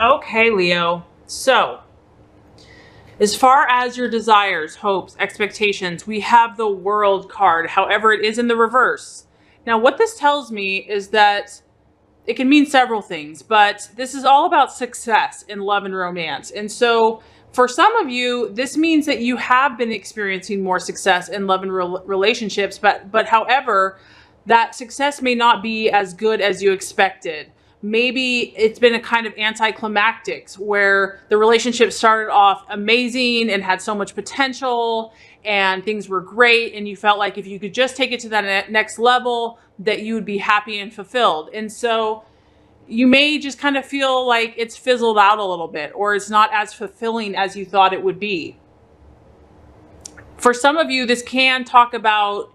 Okay, Leo. So, as far as your desires, hopes, expectations, we have the World card. However, it is in the reverse. Now, what this tells me is that it can mean several things, but this is all about success in love and romance. And so, for some of you, this means that you have been experiencing more success in love and relationships, but however, that success may not be as good as you expected. Maybe it's been a kind of anticlimactic where the relationship started off amazing and had so much potential and things were great, and you felt like if you could just take it to that next level, that you would be happy and fulfilled. And so you may just kind of feel like it's fizzled out a little bit, or it's not as fulfilling as you thought it would be. For some of you, this can talk about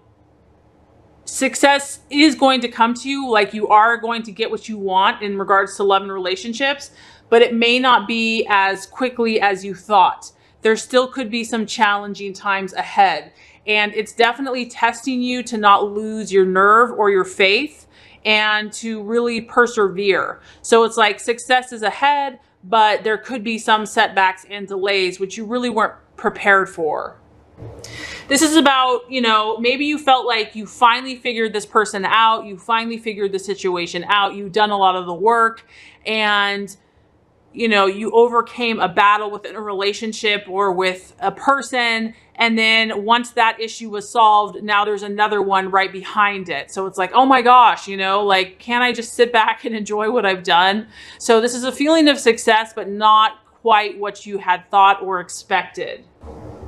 success is going to come to you, like you are going to get what you want in regards to love and relationships, but it may not be as quickly as you thought. There still could be some challenging times ahead, and it's definitely testing you to not lose your nerve or your faith and to really persevere. So it's like success is ahead, but there could be some setbacks and delays which you really weren't prepared for. This is about, maybe you felt like you finally figured this person out, you finally figured the situation out, you've done a lot of the work, and you overcame a battle within a relationship or with a person, and then once that issue was solved, now there's another one right behind it. So it's like, oh my gosh, like, can't I just sit back and enjoy what I've done? So this is a feeling of success, but not quite what you had thought or expected.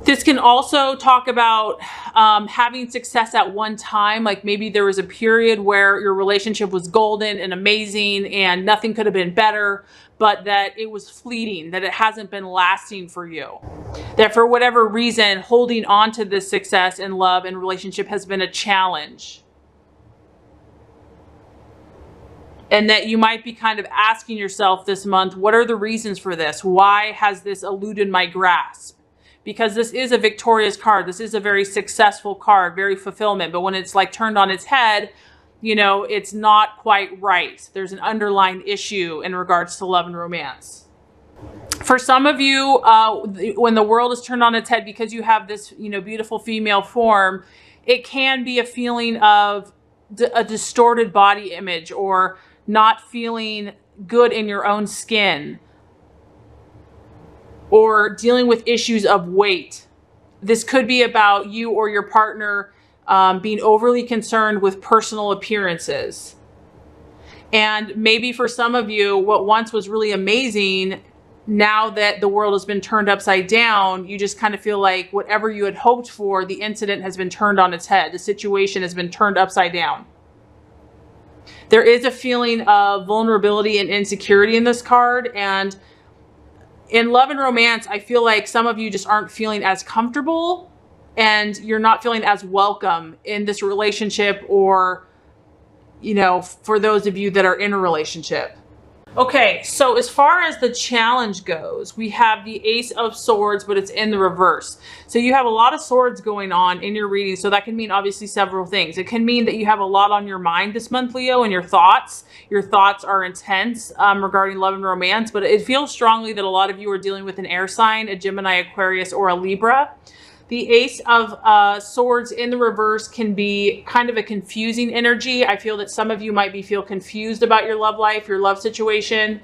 This can also talk about having success at one time. Like maybe there was a period where your relationship was golden and amazing and nothing could have been better, but that it was fleeting, that it hasn't been lasting for you. That for whatever reason, holding on to this success in love and relationship has been a challenge. And that you might be kind of asking yourself this month, what are the reasons for this? Why has this eluded my grasp? Because this is a victorious card. This is a very successful card, very fulfillment. But when it's like turned on its head, it's not quite right. There's an underlying issue in regards to love and romance. For some of you, when the world is turned on its head because you have this, beautiful female form, it can be a feeling of a distorted body image or not feeling good in your own skin, or dealing with issues of weight. This could be about you or your partner being overly concerned with personal appearances. And maybe for some of you, what once was really amazing, now that the world has been turned upside down, you just kind of feel like whatever you had hoped for, the incident has been turned on its head. The situation has been turned upside down. There is a feeling of vulnerability and insecurity in this card, and in love and romance, I feel like some of you just aren't feeling as comfortable and you're not feeling as welcome in this relationship, or, for those of you that are in a relationship. Okay, so as far as the challenge goes, we have the Ace of Swords, but it's in the reverse. So you have a lot of swords going on in your reading. So that can mean obviously several things. It can mean that you have a lot on your mind this month, Leo, and your thoughts. Your thoughts are intense regarding love and romance, but it feels strongly that a lot of you are dealing with an air sign, a Gemini, Aquarius, or a Libra. The Ace of Swords in the reverse can be kind of a confusing energy. I feel that some of you might feel confused about your love life, your love situation.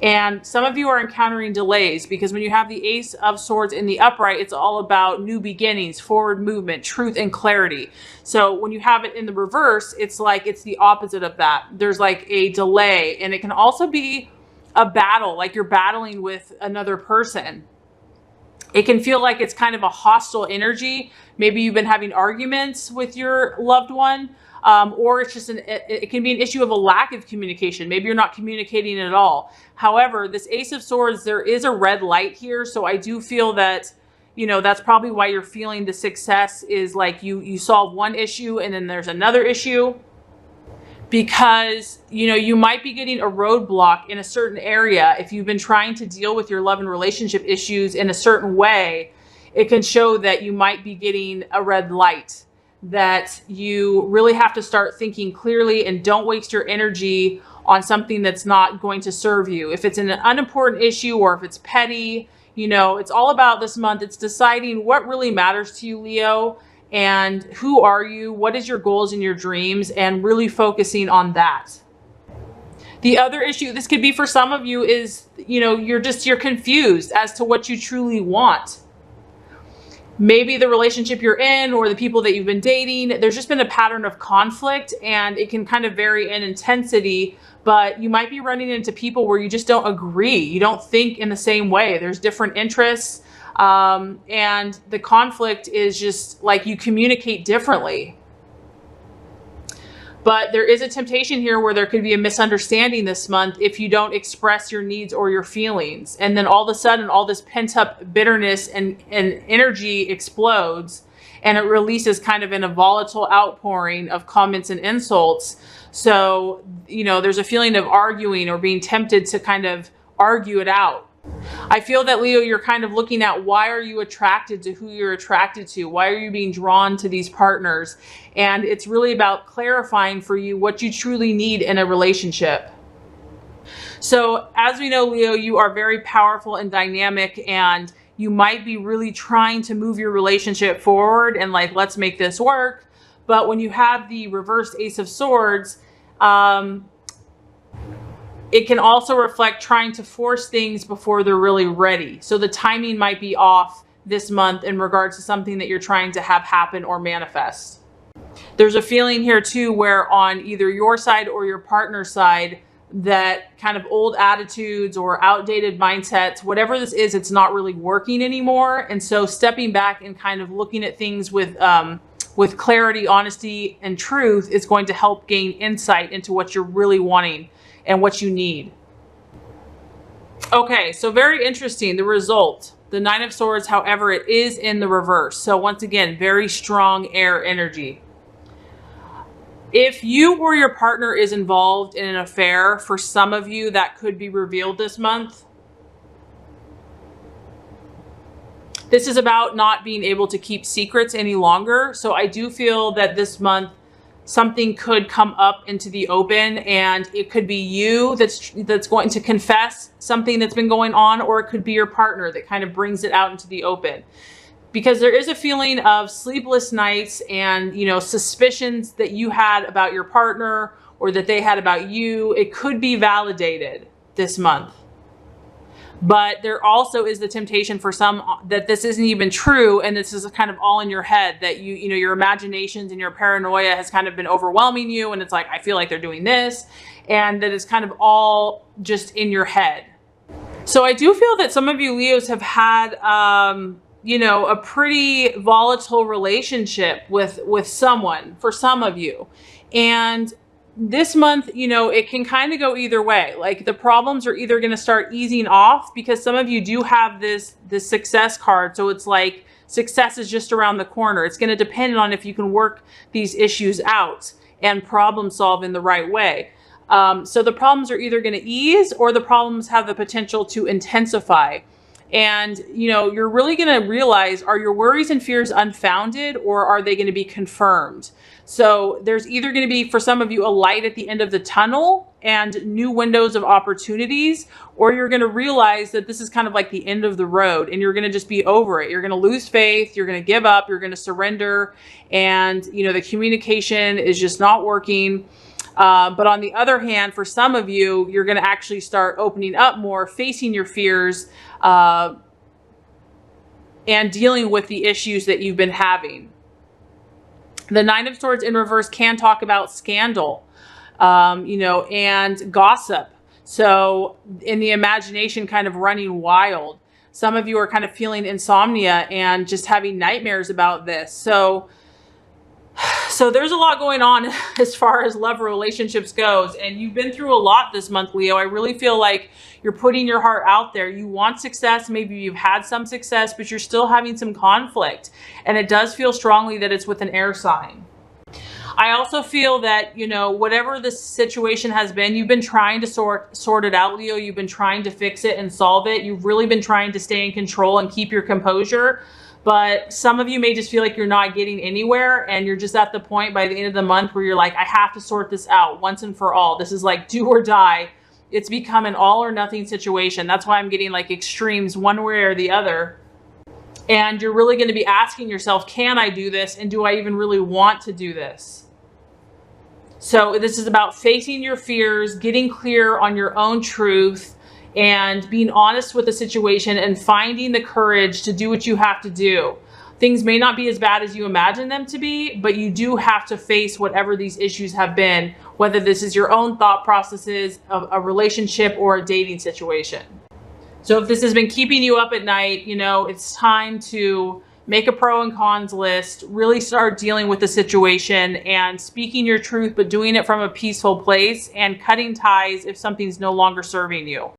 And some of you are encountering delays because when you have the Ace of Swords in the upright, it's all about new beginnings, forward movement, truth, and clarity. So when you have it in the reverse, it's like it's the opposite of that. There's like a delay, and it can also be a battle, like you're battling with another person. It can feel like it's kind of a hostile energy. Maybe you've been having arguments with your loved one, or it's just it can be an issue of a lack of communication. Maybe you're not communicating at all. However, this Ace of Swords, there is a red light here. So I do feel that, that's probably why you're feeling the success is like you solve one issue and then there's another issue. Because, you might be getting a roadblock in a certain area. If you've been trying to deal with your love and relationship issues in a certain way, it can show that you might be getting a red light, that you really have to start thinking clearly and don't waste your energy on something that's not going to serve you. If it's an unimportant issue or if it's petty, you know, it's all about this month. It's deciding what really matters to you, Leo, and who are you? What is your goals and your dreams, and really focusing on that. The other issue, this could be for some of you, is, you know, you're confused as to what you truly want. Maybe the relationship you're in or the people that you've been dating, there's just been a pattern of conflict, and it can kind of vary in intensity, but you might be running into people where you just don't agree. You don't think in the same way. There's different interests, and the conflict is just like you communicate differently. But there is a temptation here where there could be a misunderstanding this month if you don't express your needs or your feelings. And then all of a sudden, all this pent up bitterness and energy explodes, and it releases kind of in a volatile outpouring of comments and insults. So, you know, there's a feeling of arguing or being tempted to kind of argue it out. I feel that, Leo, you're kind of looking at why are you attracted to who you're attracted to? Why are you being drawn to these partners? And it's really about clarifying for you what you truly need in a relationship. So as we know, Leo, you are very powerful and dynamic, and you might be really trying to move your relationship forward and like, let's make this work. But when you have the reversed Ace of Swords, it can also reflect trying to force things before they're really ready. So the timing might be off this month in regards to something that you're trying to have happen or manifest. There's a feeling here too where on either your side or your partner's side, that kind of old attitudes or outdated mindsets, whatever this is, it's not really working anymore. And so stepping back and kind of looking at things with clarity, honesty, and truth is going to help gain insight into what you're really wanting and what you need. Okay, so very interesting, the result. The Nine of Swords, however, it is in the reverse. So once again, very strong air energy. If you or your partner is involved in an affair, for some of you, that could be revealed this month. This is about not being able to keep secrets any longer. So I do feel that this month, something could come up into the open, and it could be you that's going to confess something that's been going on, or it could be your partner that kind of brings it out into the open. Because there is a feeling of sleepless nights and, you know, suspicions that you had about your partner or that they had about you. It could be validated this month. But there also is the temptation for some that this isn't even true, and this is kind of all in your head, that you know, your imaginations and your paranoia has kind of been overwhelming you, and it's like, I feel like they're doing this, and that it's kind of all just in your head. So I do feel that some of you Leos have had you know, a pretty volatile relationship with someone, for some of you. And this month, you know, it can kind of go either way. Like the problems are either going to start easing off, because some of you do have this success card. So it's like success is just around the corner. It's going to depend on if you can work these issues out and problem solve in the right way. So the problems are either going to ease, or the problems have the potential to intensify. And, you know, you're really going to realize, are your worries and fears unfounded, or are they going to be confirmed? So there's either going to be, for some of you, a light at the end of the tunnel and new windows of opportunities, or you're going to realize that this is kind of like the end of the road, and you're going to just be over it. You're going to lose faith. You're going to give up. You're going to surrender. And, you know, the communication is just not working. But on the other hand, for some of you, you're going to actually start opening up more, facing your fears, and dealing with the issues that you've been having. The Nine of Swords in reverse can talk about scandal, you know, and gossip. So in the imagination, kind of running wild. Some of you are kind of feeling insomnia and just having nightmares about this. So there's a lot going on as far as love relationships goes, and you've been through a lot this month, Leo. I really feel like you're putting your heart out there. You want success. Maybe you've had some success, but you're still having some conflict, and it does feel strongly that it's with an air sign. I also feel that, you know, whatever the situation has been, you've been trying to sort it out, Leo. You've been trying to fix it and solve it. You've really been trying to stay in control and keep your composure. But some of you may just feel like you're not getting anywhere, and you're just at the point by the end of the month where you're like, I have to sort this out once and for all. This is like do or die. It's become an all or nothing situation. That's why I'm getting like extremes one way or the other. And you're really going to be asking yourself, can I do this? And do I even really want to do this? So this is about facing your fears, getting clear on your own truth, and being honest with the situation and finding the courage to do what you have to do. Things may not be as bad as you imagine them to be, but you do have to face whatever these issues have been, whether this is your own thought processes, a relationship, or a dating situation. So if this has been keeping you up at night, it's time to make a pro and cons list, really start dealing with the situation and speaking your truth, but doing it from a peaceful place and cutting ties if something's no longer serving you.